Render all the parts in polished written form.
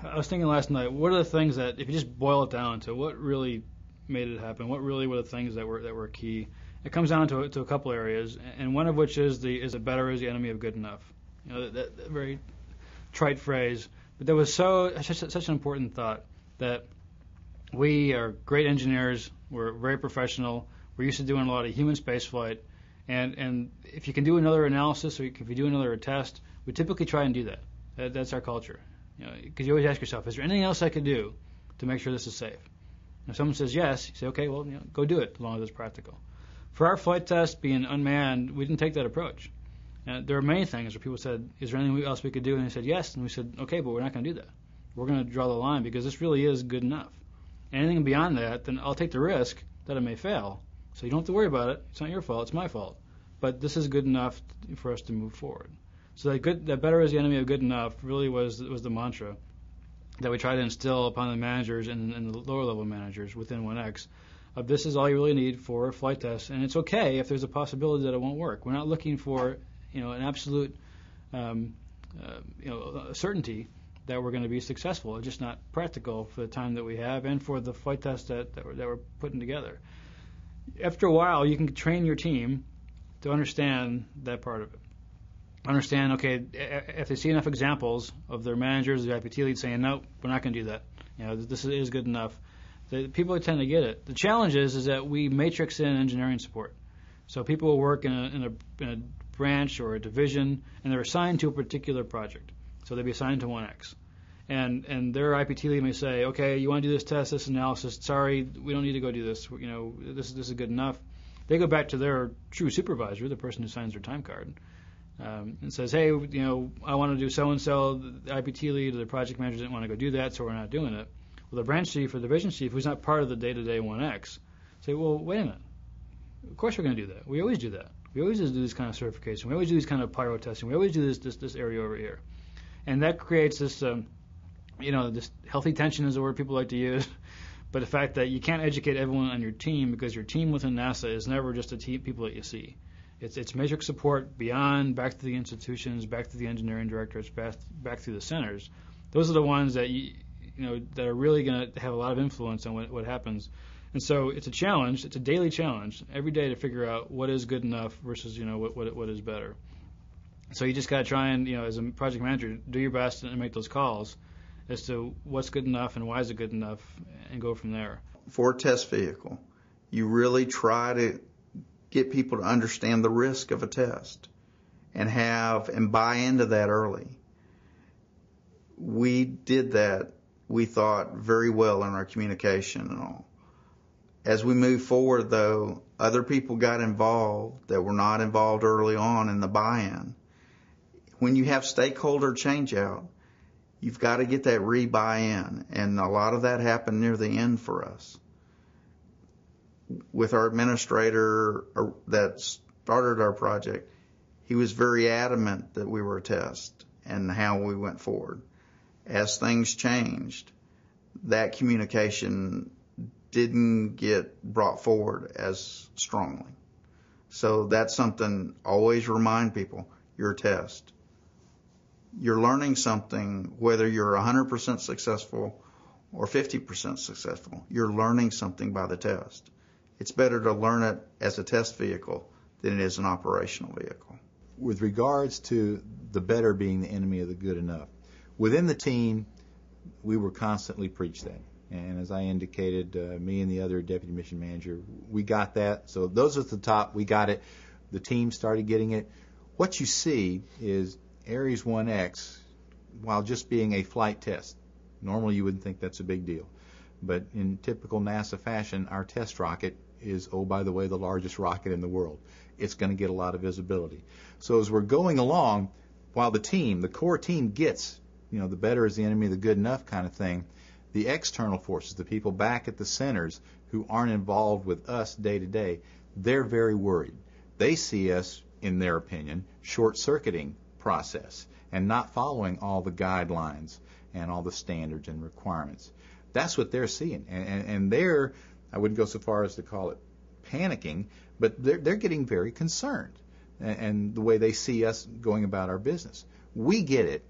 I was thinking last night, what are the things that, if you just boil it down to what really made it happen, what really were the things that were key? It comes down to a couple areas, and one of which is it better is the enemy of good enough. You know, that very trite phrase, but that was such an important thought that we are great engineers, we're very professional, we're used to doing a lot of human space flight, and if you can do another analysis or if you do another test, we typically try and do that. That's our culture. You know, because you always ask yourself, is there anything else I could do to make sure this is safe? If someone says yes, you say, okay, well, go do it as long as it's practical. For our flight test being unmanned, we didn't take that approach. There are many things where people said, is there anything else we could do? And they said yes, and we said, okay, but we're not going to do that. We're going to draw the line because this really is good enough. Anything beyond that, then I'll take the risk that it may fail. So you don't have to worry about it. It's not your fault. It's my fault. But this is good enough for us to move forward. So that better is the enemy of good enough really was the mantra that we try to instill upon the managers and the lower level managers within 1X of this is all you really need for a flight test, and it's okay if there's a possibility that it won't work. We're not looking for an absolute certainty that we're going to be successful. It's just not practical for the time that we have and for the flight tests that we're putting together. After a while, you can train your team to understand that part of it. Understand, okay, if they see enough examples of their managers, the IPT leads saying, no, we're not going to do that. This is good enough. The people tend to get it. The challenge is that we matrix in engineering support. So people will work in a branch or a division, and they're assigned to a particular project. So they'll be assigned to 1X. And their IPT lead may say, okay, you want to do this test, this analysis. Sorry, we don't need to go do this. This is good enough. They go back to their true supervisor, the person who signs their time card, and says, hey, I want to do so-and-so. The IPT lead or the project manager didn't want to go do that, so we're not doing it. Well, the branch chief or the division chief, who's not part of the day-to-day 1X, say, well, wait a minute. Of course we're going to do that. We always do that. We always do this kind of certification. We always do this kind of pyro testing. We always do this area over here. And that creates this, this healthy tension is the word people like to use. But the fact that you can't educate everyone on your team because your team within NASA is never just the people that you see. It's matrix support beyond, back to the institutions, back to the engineering directors, back through the centers. Those are the ones that that are really going to have a lot of influence on what happens. And so it's a challenge. It's a daily challenge every day to figure out what is good enough versus what is better. So you just got to try and as a project manager do your best and make those calls as to what's good enough and why is it good enough, and go from there. For a test vehicle, you really try to get people to understand the risk of a test and buy into that early. We did that, we thought, very well in our communication and all. As we moved forward, though, other people got involved that were not involved early on in the buy-in. When you have stakeholder change-out, you've got to get that re-buy-in, and a lot of that happened near the end for us. With our administrator that started our project, he was very adamant that we were a test and how we went forward. As things changed, that communication didn't get brought forward as strongly. So that's something, always remind people, you're a test. You're learning something, whether you're 100% successful or 50% successful. You're learning something by the test. It's better to learn it as a test vehicle than it is an operational vehicle. With regards to the better being the enemy of the good enough, within the team, we were constantly preached that. And as I indicated, me and the other deputy mission manager, we got that. So those at the top, we got it. The team started getting it. What you see is ARES 1X, while just being a flight test, normally you wouldn't think that's a big deal. But in typical NASA fashion, our test rocket is, oh, by the way, the largest rocket in the world. It's going to get a lot of visibility. So as we're going along, while the core team gets, the better is the enemy of the good enough kind of thing, the external forces, the people back at the centers who aren't involved with us day to day, they're very worried. They see us, in their opinion, short-circuiting process and not following all the guidelines and all the standards and requirements. That's what they're seeing. And they're, I wouldn't go so far as to call it panicking, but they're getting very concerned and the way they see us going about our business. We get it.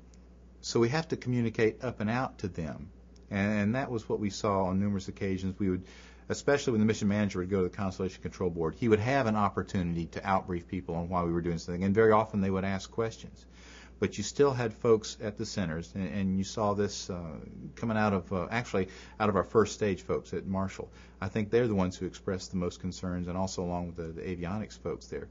So we have to communicate up and out to them. And that was what we saw on numerous occasions. We would, especially when the mission manager would go to the Constellation Control Board, he would have an opportunity to outbrief people on why we were doing something. And very often they would ask questions. But you still had folks at the centers, and you saw this coming out of, actually, out of our first stage folks at Marshall. I think they're the ones who expressed the most concerns, and also along with the avionics folks there.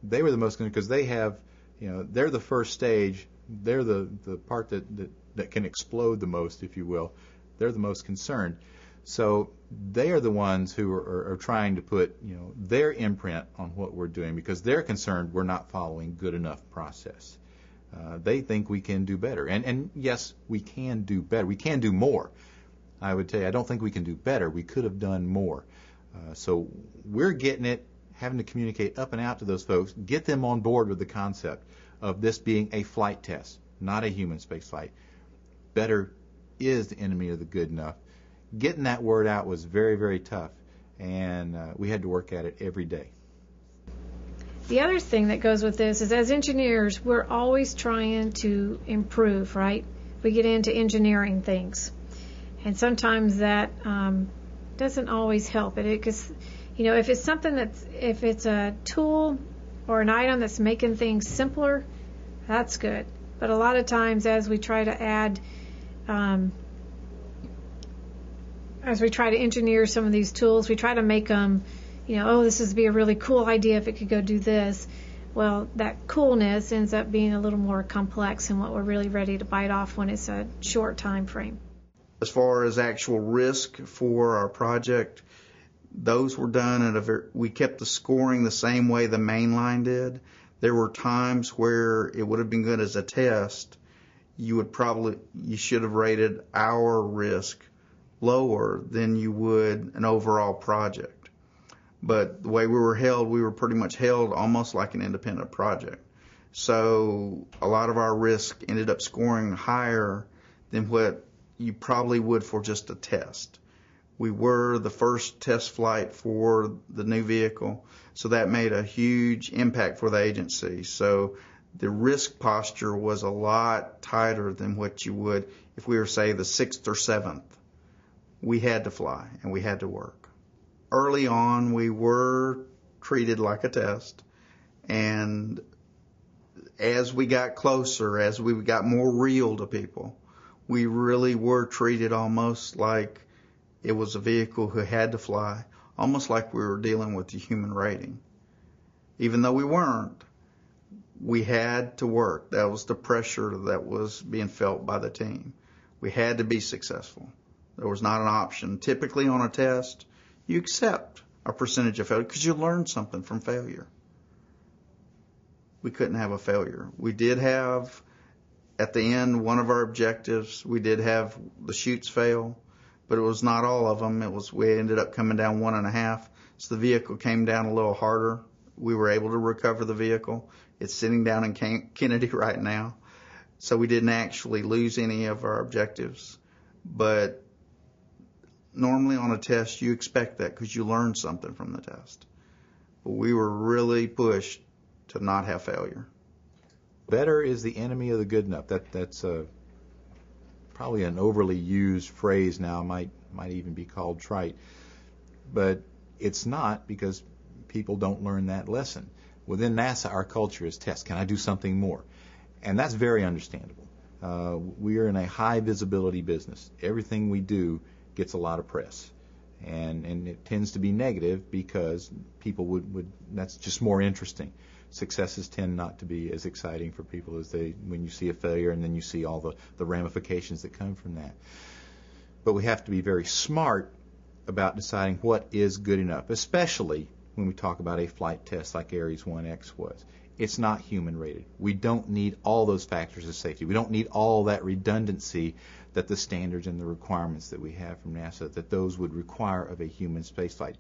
They were the most concerned because they have, they're the first stage. They're the part that can explode the most, if you will. They're the most concerned. So they are the ones who are trying to put, their imprint on what we're doing because they're concerned we're not following good enough process. They think we can do better. And yes, we can do better. We can do more. I would tell you, I don't think we can do better. We could have done more. So we're getting it, having to communicate up and out to those folks, get them on board with the concept of this being a flight test, not a human space flight. Better is the enemy of the good enough. Getting that word out was very, very tough, and we had to work at it every day. The other thing that goes with this is as engineers, we're always trying to improve, right? We get into engineering things. And sometimes that doesn't always help. Because, if it's something if it's a tool or an item that's making things simpler, that's good. But a lot of times as we try to add, as we try to engineer some of these tools, we try to make them, this would be a really cool idea if it could go do this. Well, that coolness ends up being a little more complex than what we're really ready to bite off when it's a short time frame. As far as actual risk for our project, those were done we kept the scoring the same way the main line did. There were times where it would have been good as a test. You should have rated our risk lower than you would an overall project. But the way we were pretty much held almost like an independent project. So a lot of our risk ended up scoring higher than what you probably would for just a test. We were the first test flight for the new vehicle, so that made a huge impact for the agency. So the risk posture was a lot tighter than what you would if we were, say, the 6th or 7th. We had to fly, and we had to work. Early on, we were treated like a test, and as we got closer, as we got more real to people, we really were treated almost like it was a vehicle who had to fly, almost like we were dealing with the human rating. Even though we weren't, we had to work. That was the pressure that was being felt by the team. We had to be successful. There was not an option. Typically on a test, you accept a percentage of failure because you learn something from failure. We couldn't have a failure. We did have, at the end, one of our objectives, we did have the chutes fail, but it was not all of them. We ended up coming down 1.5, so the vehicle came down a little harder. We were able to recover the vehicle. It's sitting down in Kennedy right now, so we didn't actually lose any of our objectives. But normally on a test, you expect that because you learn something from the test. But we were really pushed to not have failure. Better is the enemy of the good enough. That's probably an overly used phrase now. Might even be called trite. But it's not, because people don't learn that lesson. Within NASA, our culture is test. Can I do something more? And that's very understandable. We are in a high visibility business. Everything we do gets a lot of press. And it tends to be negative because people would that's just more interesting. Successes tend not to be as exciting for people as when you see a failure and then you see all the ramifications that come from that. But we have to be very smart about deciding what is good enough, especially when we talk about a flight test like ARES 1X was. It's not human rated. We don't need all those factors of safety. We don't need all that redundancy that the standards and the requirements that we have from NASA, that those would require of a human spaceflight.